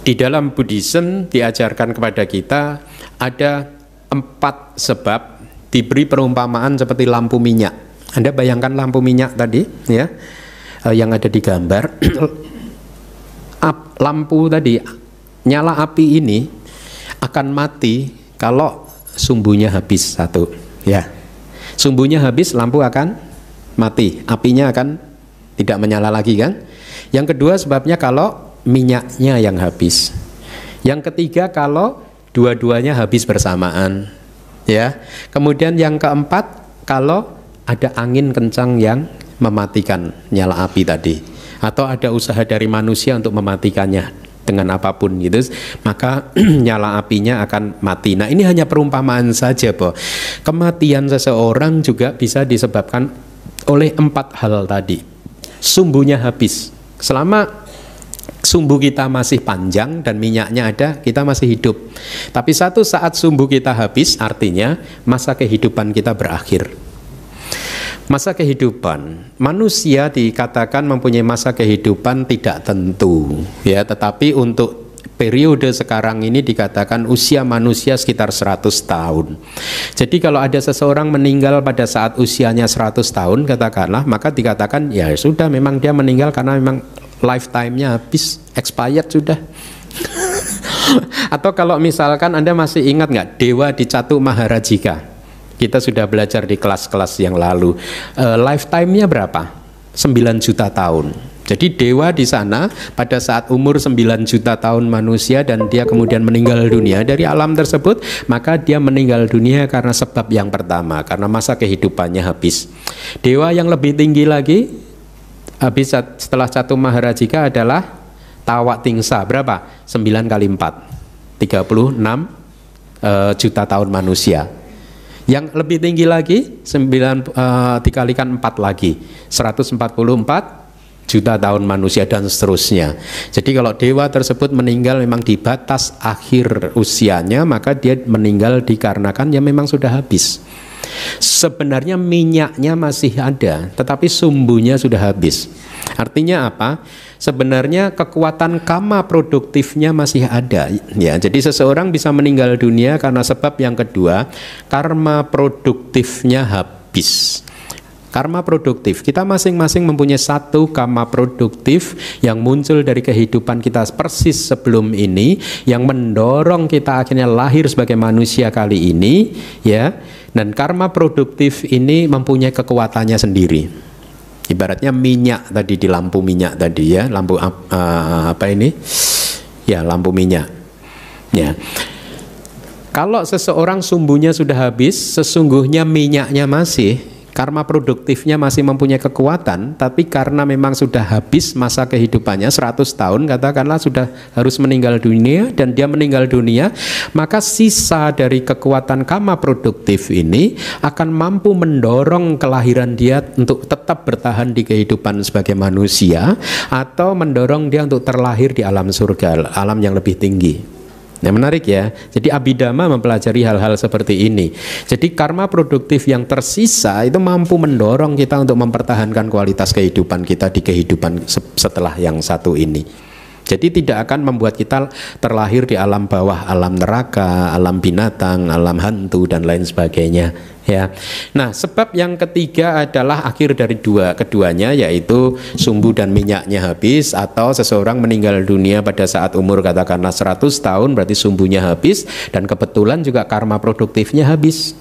Di dalam Buddhism diajarkan kepada kita ada 4 sebab, diberi perumpamaan seperti lampu minyak. Anda bayangkan lampu minyak tadi ya, yang ada di gambar. Lampu tadi, nyala api ini akan mati kalau sumbunya habis satu ya. Sumbunya habis, lampu akan mati, apinya akan tidak menyala lagi kan. Yang kedua sebabnya kalau minyaknya yang habis. Yang ketiga kalau dua-duanya habis bersamaan ya. Kemudian yang keempat kalau ada angin kencang yang mematikan nyala api tadi, atau ada usaha dari manusia untuk mematikannya dengan apapun gitu, maka nyala apinya akan mati. Nah, ini hanya perumpamaan saja, bahwa kematian seseorang juga bisa disebabkan oleh 4 hal tadi. Sumbunya habis. Selama sumbu kita masih panjang dan minyaknya ada, kita masih hidup. Tapi satu saat sumbu kita habis, artinya masa kehidupan kita berakhir. Masa kehidupan manusia dikatakan mempunyai masa kehidupan tidak tentu ya, tetapi untuk periode sekarang ini dikatakan usia manusia sekitar 100 tahun. Jadi kalau ada seseorang meninggal pada saat usianya 100 tahun katakanlah, maka dikatakan ya sudah, memang dia meninggal karena memang lifetime-nya habis, expired sudah. Atau kalau misalkan Anda masih ingat nggak Dewa di Catu Maharajika? Kita sudah belajar di kelas-kelas yang lalu. Lifetime-nya berapa? 9 juta tahun. Jadi dewa di sana pada saat umur 9 juta tahun manusia dan dia kemudian meninggal dunia dari alam tersebut, maka dia meninggal dunia karena sebab yang pertama, karena masa kehidupannya habis. Dewa yang lebih tinggi lagi habis setelah Catu Maharajika adalah Tawa Tingsa. Berapa? 9 kali 4, 36 juta tahun manusia. Yang lebih tinggi lagi 9 dikalikan 4 lagi, 144 juta tahun manusia dan seterusnya. Jadi kalau dewa tersebut meninggal memang di batas akhir usianya, maka dia meninggal dikarenakan ya memang sudah habis. Sebenarnya minyaknya masih ada, tetapi sumbunya sudah habis. Artinya apa? Sebenarnya kekuatan karma produktifnya masih ada ya. Jadi seseorang bisa meninggal dunia karena sebab yang kedua, karma produktifnya habis. Karma produktif, kita masing-masing mempunyai satu karma produktif yang muncul dari kehidupan kita persis sebelum ini, yang mendorong kita akhirnya lahir sebagai manusia kali ini ya. Dan karma produktif ini mempunyai kekuatannya sendiri. Ibaratnya minyak tadi, di lampu minyak tadi ya, lampu apa ini? Ya, lampu minyak. Ya. Kalau seseorang sumbunya sudah habis, sesungguhnya minyaknya masih, karma produktifnya masih mempunyai kekuatan, tapi karena memang sudah habis masa kehidupannya 100 tahun katakanlah, sudah harus meninggal dunia dan dia meninggal dunia, maka sisa dari kekuatan karma produktif ini akan mampu mendorong kelahiran dia untuk tetap bertahan di kehidupan sebagai manusia, atau mendorong dia untuk terlahir di alam surga, alam yang lebih tinggi. Nah, menarik ya. Jadi Abhidhamma mempelajari hal-hal seperti ini. Jadi karma produktif yang tersisa itu mampu mendorong kita untuk mempertahankan kualitas kehidupan kita di kehidupan setelah yang satu ini. Jadi tidak akan membuat kita terlahir di alam bawah, alam neraka, alam binatang, alam hantu dan lain sebagainya ya. Nah, sebab yang ketiga adalah akhir dari keduanya, yaitu sumbu dan minyaknya habis, atau seseorang meninggal dunia pada saat umur katakanlah 100 tahun, berarti sumbunya habis dan kebetulan juga karma produktifnya habis.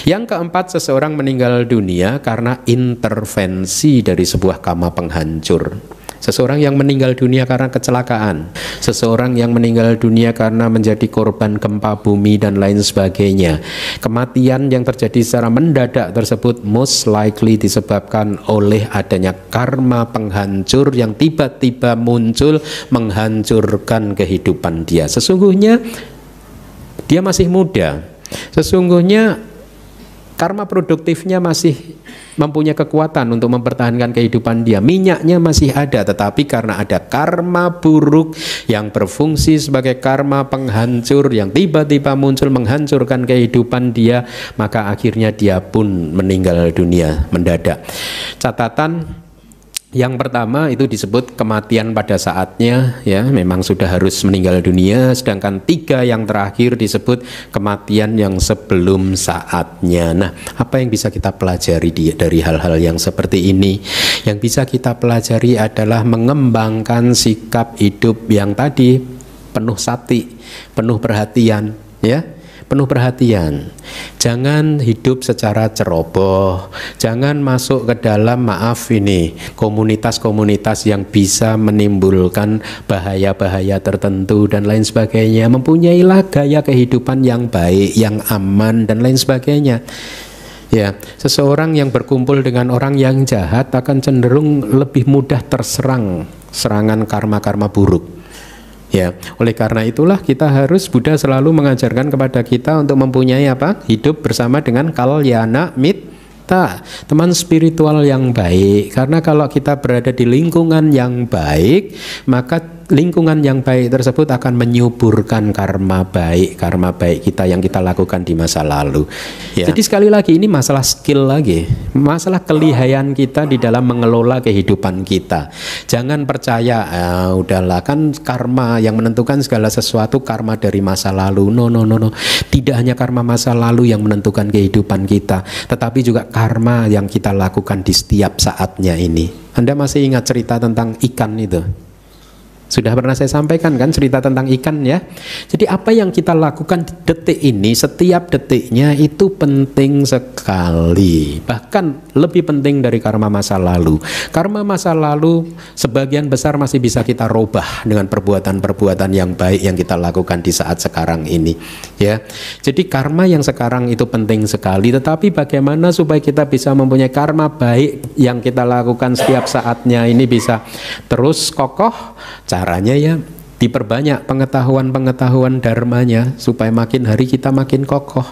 Yang keempat, seseorang meninggal dunia karena intervensi dari sebuah karma penghancur. Seseorang yang meninggal dunia karena kecelakaan, seseorang yang meninggal dunia karena menjadi korban gempa bumi dan lain sebagainya. Kematian yang terjadi secara mendadak tersebut most likely disebabkan oleh adanya karma penghancur yang tiba-tiba muncul menghancurkan kehidupan dia. Sesungguhnya dia masih muda, sesungguhnya karma produktifnya masih mempunyai kekuatan untuk mempertahankan kehidupan dia. Minyaknya masih ada, tetapi karena ada karma buruk yang berfungsi sebagai karma penghancur yang tiba-tiba muncul menghancurkan kehidupan dia, maka akhirnya dia pun meninggal dunia mendadak. Catatan, Yang pertama itu disebut kematian pada saatnya, ya, memang sudah harus meninggal dunia. Sedangkan 3 yang terakhir disebut kematian yang sebelum saatnya. Nah, apa yang bisa kita pelajari dari hal-hal yang seperti ini? Yang bisa kita pelajari adalah mengembangkan sikap hidup yang tadi penuh sati, penuh perhatian, ya. Penuh perhatian. Jangan hidup secara ceroboh. Jangan masuk ke dalam, maaf ini, komunitas-komunitas yang bisa menimbulkan bahaya-bahaya tertentu dan lain sebagainya. Mempunyailah gaya kehidupan yang baik, yang aman dan lain sebagainya. Ya, seseorang yang berkumpul dengan orang yang jahat akan cenderung lebih mudah terserang serangan karma-karma buruk. Ya, oleh karena itulah kita harus, Buddha selalu mengajarkan kepada kita untuk mempunyai apa? Hidup bersama dengan kalyana mitta, teman spiritual yang baik. Karena kalau kita berada di lingkungan yang baik, maka lingkungan yang baik tersebut akan menyuburkan karma baik kita yang kita lakukan di masa lalu. Ya. Jadi sekali lagi ini masalah skill lagi, masalah kelihayan kita di dalam mengelola kehidupan kita. Jangan percaya, udahlah kan karma yang menentukan segala sesuatu, karma dari masa lalu. No. Tidak hanya karma masa lalu yang menentukan kehidupan kita, tetapi juga karma yang kita lakukan di setiap saatnya ini. Anda masih ingat cerita tentang ikan itu? Sudah pernah saya sampaikan kan cerita tentang ikan, ya. Jadi apa yang kita lakukan detik ini, setiap detiknya itu penting sekali. Bahkan lebih penting dari karma masa lalu. Karma masa lalu sebagian besar masih bisa kita rubah dengan perbuatan-perbuatan yang baik yang kita lakukan di saat sekarang ini, ya. Jadi karma yang sekarang itu penting sekali, tetapi bagaimana supaya kita bisa mempunyai karma baik yang kita lakukan setiap saatnya ini bisa terus kokoh? Caranya ya diperbanyak pengetahuan-pengetahuan dharmanya supaya makin hari kita makin kokoh.